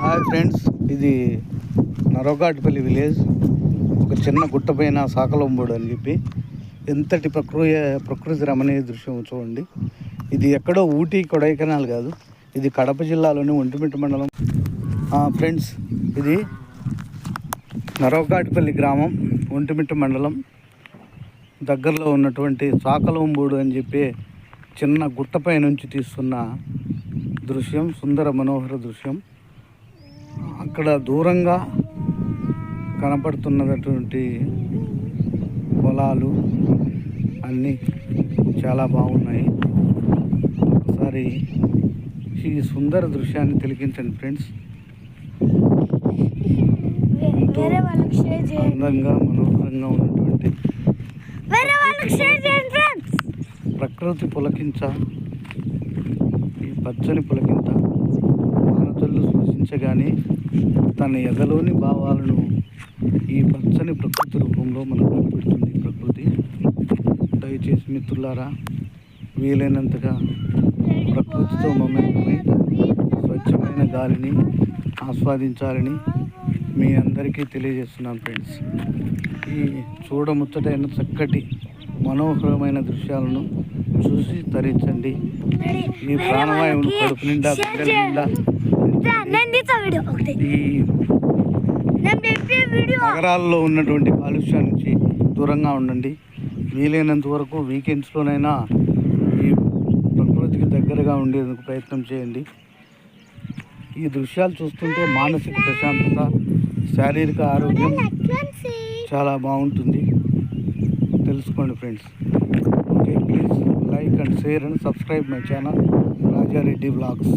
Hi friends, ఇది నరోఘాట్పల్లి village. ఒక చిన్న గుట్ట పైన సాకలంబోడు అని చెప్పి ఎంతటి ప్రకృతి రమణీయ దృశ్యం చూడండి. ఇది ఎక్కడో ఊటీ కొడైకెనాల్ కాదు, ఇది కడప జిల్లాలోని ఒంటిమిట్ట మండలం. ఫ్రెండ్స్, ఇది నరోఘాట్పల్లి గ్రామం, ఒంటిమిట్ట మండలం దగ్గరలో ఉన్నటువంటి సాకలంబోడు అని చెప్పి చిన్న గుట్టపై నుంచి తీస్తున్న దృశ్యం, సుందర మనోహర దృశ్యం. అక్కడ దూరంగా కనపడుతున్నటువంటి పొలాలు అన్నీ చాలా బాగున్నాయి. ఒకసారి ఈ సుందర దృశ్యాన్ని తిలకించండి ఫ్రెండ్స్. అందంగా మనోహరంగా ఉన్నటువంటి ప్రకృతి పులకించ, ఈ పచ్చని పులకింత వానజల్లు స్పృశించగానే తన ఎదలోని భావాలను ఈ పచ్చని ప్రకృతి రూపంలో మనకు కనిపెడుతుంది ప్రకృతి. దయచేసి మిత్రులారా, వీలైనంతగా ప్రకృతితో మమేకమై స్వచ్ఛమైన గాలిని ఆస్వాదించాలని మీ అందరికీ తెలియజేస్తున్నాను ఫ్రెండ్స్. ఈ చూడముచ్చటైన చక్కటి మనోహరమైన దృశ్యాలను చూసి తరించండి. ఈ ప్రాణవాయువును కడుపు నిండా, బిడ్డల నిండా, ఈ నగరాల్లో ఉన్నటువంటి కాలుష్యం నుంచి దూరంగా ఉండండి. వీలైనంత వరకు వీకెండ్స్లోనైనా ఈ ప్రకృతికి దగ్గరగా ఉండేందుకు ప్రయత్నం చేయండి. ఈ దృశ్యాలు చూస్తుంటే మానసిక ప్రశాంతత, శారీరక ఆరోగ్యం చాలా బాగుంటుంది. తెలుసుకోండి friends. Okay, please like and share and subscribe my channel Rajareddy vlogs.